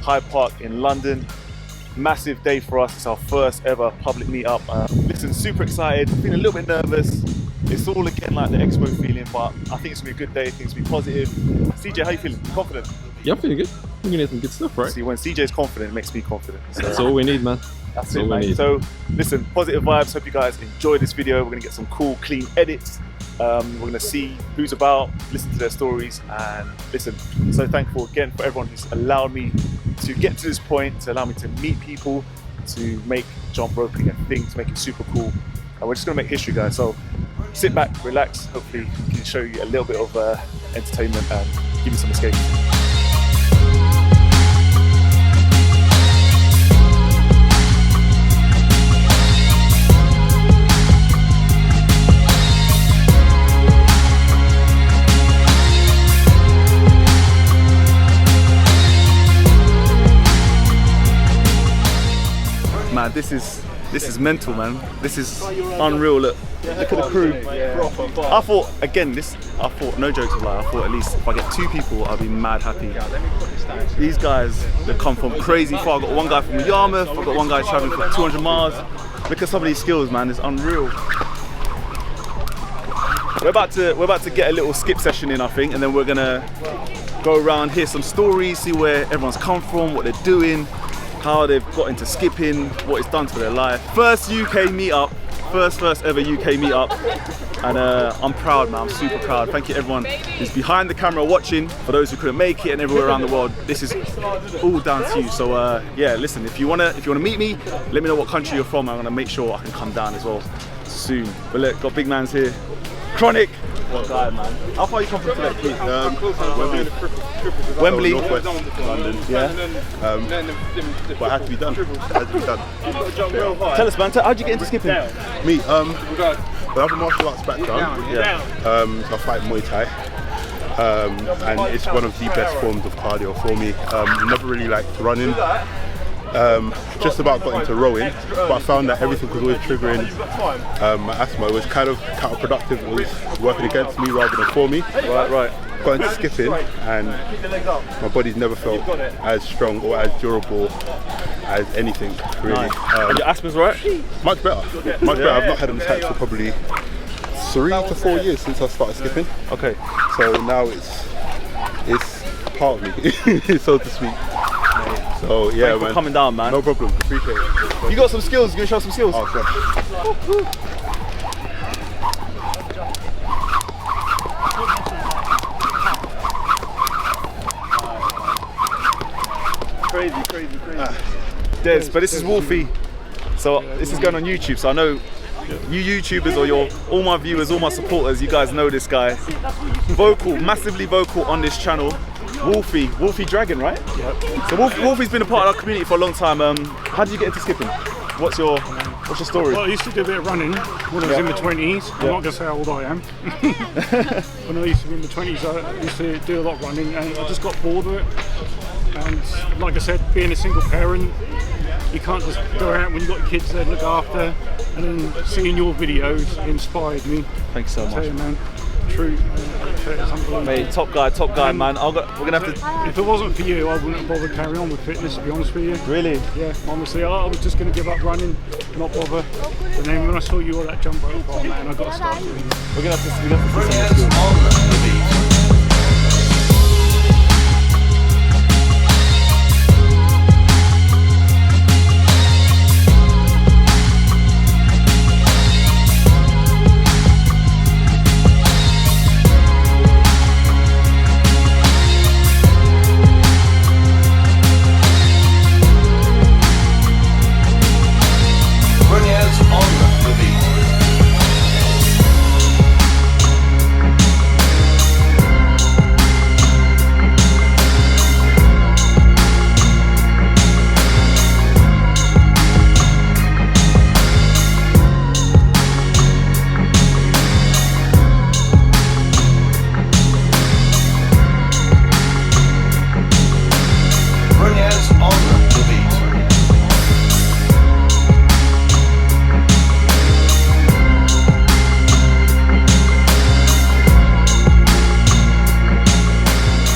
Hyde Park in London. Massive day for us. It's our first ever public meetup. Listen, super excited, feeling a little bit nervous. It's all again like the expo feeling, but I think it's gonna be a good day. Things will be positive. CJ, how you feeling? Confident? Yeah, I'm feeling good. We're gonna get some good stuff, right? See, when CJ's confident, it makes me confident. So that's all we need, man. That's it, man. So listen, positive vibes. Hope you guys enjoy this video. We're gonna get some cool, clean edits. We're gonna see who's about, listen to their stories, and listen. So thankful again for everyone who's allowed me to get to this point, to allow me to meet people, to make jump roping a thing, to make it super cool. And we're just gonna make history, guys. So sit back, relax. Hopefully, we can show you a little bit of entertainment and give you some escape. Man, this is mental, man. This is unreal. Look at the crew. I thought, again, no jokes aside, I thought at least if I get 2 people, I'll be mad happy. These guys, they've come from crazy far. I've got one guy from Yarmouth, I've got one guy traveling for like 200 miles. Look at some of these skills, man, it's unreal. We're about to get a little skip session in, I think, and then we're gonna go around, hear some stories, see where everyone's come from, what they're doing, how they've got into skipping, what it's done to their life. First UK meetup, first ever UK meetup, and I'm proud, man. I'm super proud. Thank you everyone who's behind the camera watching, for those who couldn't make it, and everywhere around the world. This is all down to you. So yeah, listen, if you wanna meet me, let me know what country you're from. I'm gonna make sure I can come down as well soon. But look, got big mans here. Chronic. What guy, man? How far you come from today, Keith? Wembley. Northwest London. Yeah. But it had to be done. Tell us, man. How'd you get into skipping? Me, well, I have a martial arts background. Yeah. So I fight Muay Thai. And it's one of the best forms of cardio for me. Never really liked running. Just about got into rowing, but I found that everything was always triggering my asthma. It was kind of counterproductive. It was working against me rather than for me. Right. Got into skipping, and my body's never felt as strong or as durable as anything, really. Nice. And your asthma's right? Much better. Much better. I've not had an attack for probably 3 to 4 years since I started skipping. Okay. So now it's part of me, so to speak. So yeah, thanks for coming down, man. No problem. Appreciate it. You got some skills. You gonna show some skills? Oh, sure. Crazy. Des, but this is Wolfie. So this is going on YouTube. So I know you YouTubers, or all my viewers, all my supporters, you guys know this guy. Vocal, massively vocal on this channel. Wolfie Dragon, right? Yep. So Wolfie's been a part of our community for a long time. How did you get into skipping? What's your story? Well, I used to do a bit of running when I was in my 20s. I'm not going to say how old I am. When I used to be in my 20s, I used to do a lot of running, and I just got bored with it. And like I said, being a single parent, you can't just go out when you've got your kids there to look after. And then seeing your videos inspired me. Thanks so much. Man. True. Mate, top guy, man. We're gonna have to. If it wasn't for you, I wouldn't have bothered carrying on with fitness, to be honest with you. Really? Yeah, honestly, I was just going to give up running, not bother. And then when I saw you all that jump rope, oh man, I got to start doing it. We're gonna have to see some skills.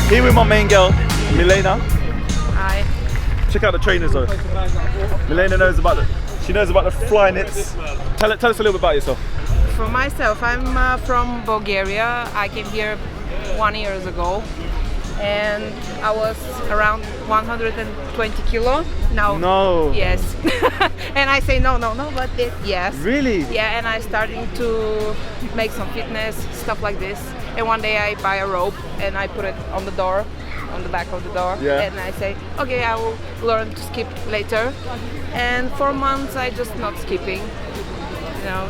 Here with my main girl, Milena. Hi. Check out the trainers though. Milena knows about the fly knits. Tell us a little bit about yourself. For myself, I'm from Bulgaria. I came here 1 year ago, and I was around 120 kilo. Now, No. yes, and I say no, but yes. Really? Yeah, and I starting to make some fitness stuff like this. And one day I buy a rope and I put it on the door, on the back of the door, Yeah. and I say, okay, I will learn to skip later. And for months I just not skipping. You know,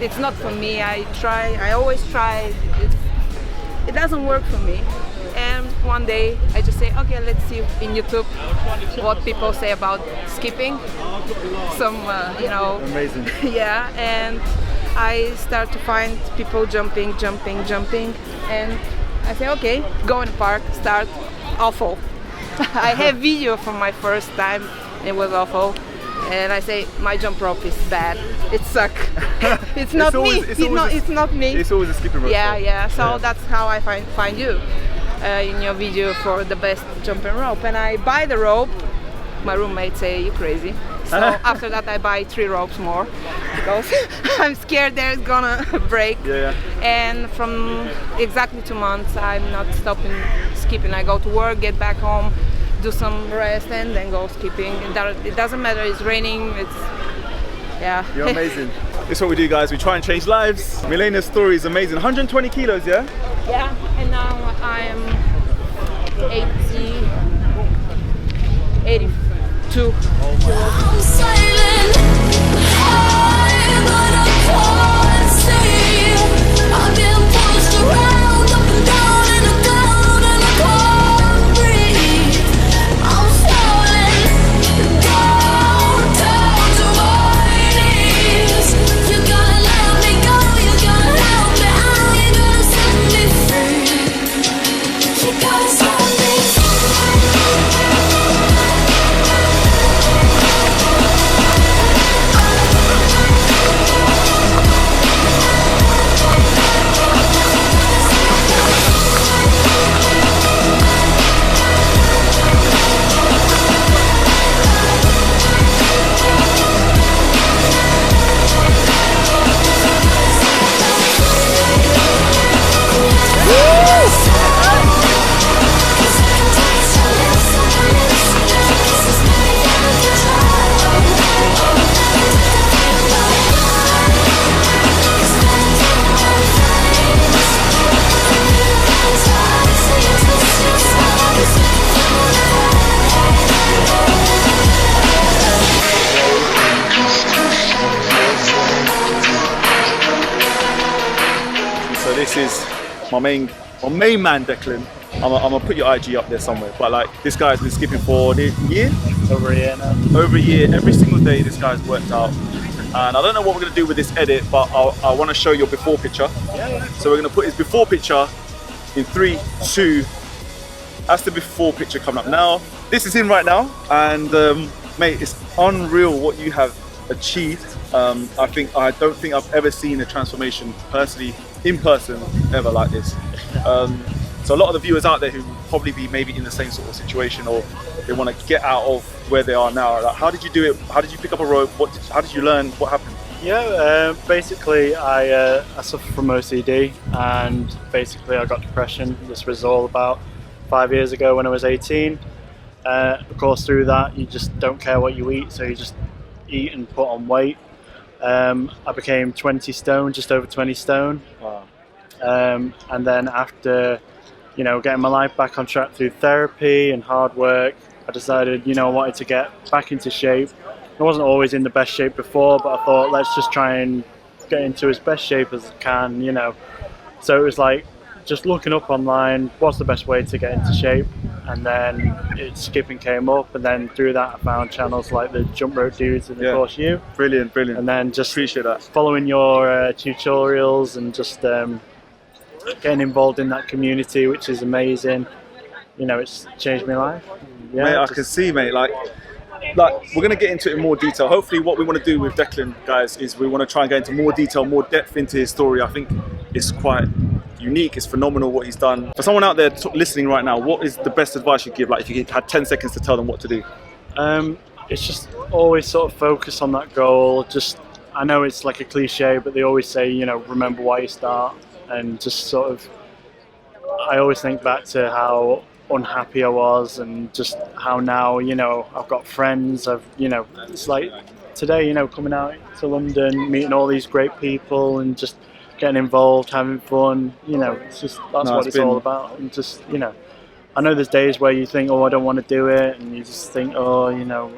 it's not for me. I always try. It doesn't work for me. And one day I just say, okay, let's see in YouTube what people say about skipping. Some, you know. Amazing. Yeah, and I start to find people jumping, and I say, okay, go in the park, start. Awful. I have video from my first time. It was awful. And I say, my jump rope is bad. It suck. It's not me. It's not me. It's always a skipping rope. Yeah. So that's how I find you in your video for the best jumping rope. And I buy the rope. My roommates say, you crazy. So after that I buy 3 ropes more because I'm scared they're gonna break. Yeah. And from exactly 2 months I'm not stopping skipping. I go to work, get back home, do some rest, and then go skipping. It doesn't matter, it's raining, yeah. You're amazing. This is what we do, guys. We try and change lives. Milena's story is amazing. 120 kilos, yeah? Yeah, and now I'm 82 I'm silent, but I can't see. I've been pushed around, up and down, and I can't breathe. I'm falling down to my knees. You gotta let me go, you gotta help me out, you gotta set me free. You gotta set me free. So this is my main man, Declan. I'm gonna put your IG up there somewhere. But like, this guy's been skipping for a year? Over a year now. Over a year. Every single day this guy's worked out. And I don't know what we're gonna do with this edit, but I wanna show your before picture. So we're gonna put his before picture in 3, 2. That's the before picture coming up now. This is him right now, and mate, it's unreal what you have achieved. I don't think I've ever seen a transformation personally, in person, ever like this. So a lot of the viewers out there who will probably be maybe in the same sort of situation, or they want to get out of where they are now. Like, how did you do it? How did you pick up a rope? How did you learn? What happened? Yeah, basically I suffer from OCD, and basically I got depression. This was all about 5 years ago when I was 18. Of course, through that you just don't care what you eat, so you just eat and put on weight. I became 20 stone, just over 20 stone. Wow. And then after, you know, getting my life back on track through therapy and hard work, I decided, you know, I wanted to get back into shape. I wasn't always in the best shape before, but I thought, let's just try and get into as best shape as I can, you know. So it was like just looking up online, what's the best way to get into shape? And then skipping came up, and then through that I found channels like the Jump Rope Dudes and of course you. Brilliant. And then just Appreciate that. following your tutorials and just getting involved in that community, which is amazing. You know, it's changed my life. Yeah, Mate, I can see, mate. Like we're gonna get into it in more detail. Hopefully, what we want to do with Declan, guys, is we want to try and get into more detail, more depth into his story. I think it's quite unique. It's phenomenal what he's done. For someone out there listening right now, what is the best advice you'd give? Like, if you had 10 seconds to tell them what to do. It's just always sort of focus on that goal. Just, I know it's like a cliche, but they always say, you know, remember why you start. And just sort of, I always think back to how unhappy I was, and just how now, you know, I've got friends. You know, it's like today, you know, coming out to London, meeting all these great people, and just getting involved, having fun. You know, it's just that's what it's all about. And just, you know, I know there's days where you think, oh, I don't want to do it, and you just think, oh, you know,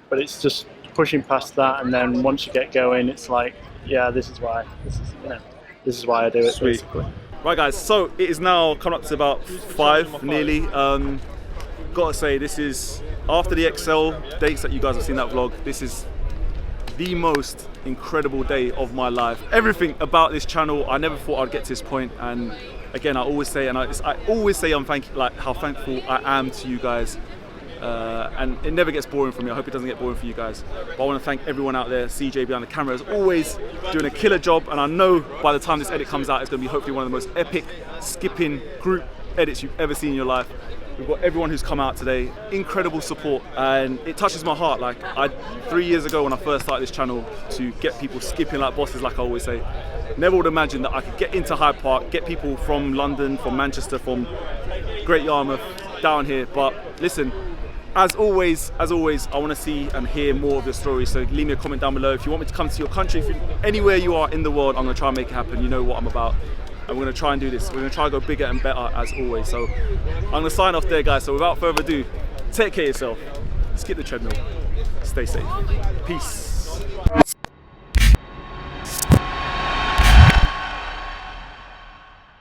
but it's just pushing past that, and then once you get going, it's like, yeah, this is why I do it. Sweet. Basically. Right, guys, so it is now coming up to about 5 nearly. Gotta say, this is, after the Excel dates that you guys have seen that vlog, this is the most incredible day of my life. Everything about this channel, I never thought I'd get to this point, and again, I always say, I'm how thankful I am to you guys. And it never gets boring for me. I hope it doesn't get boring for you guys. But I want to thank everyone out there. CJ behind the camera is always doing a killer job, and I know by the time this edit comes out, it's going to be hopefully one of the most epic skipping group edits you've ever seen in your life. We've got everyone who's come out today, incredible support, and it touches my heart. Like 3 years ago when I first started this channel, to get people skipping like bosses, like I always say, never would imagine that I could get into Hyde Park, get people from London, from Manchester, from Great Yarmouth down here. But listen, as always, I want to see and hear more of your stories. So leave me a comment down below. If you want me to come to your country, anywhere you are in the world, I'm going to try and make it happen. You know what I'm about. And we're going to try and do this. We're going to try and go bigger and better as always. So I'm going to sign off there, guys. So without further ado, take care of yourself. Skip the treadmill. Stay safe. Peace.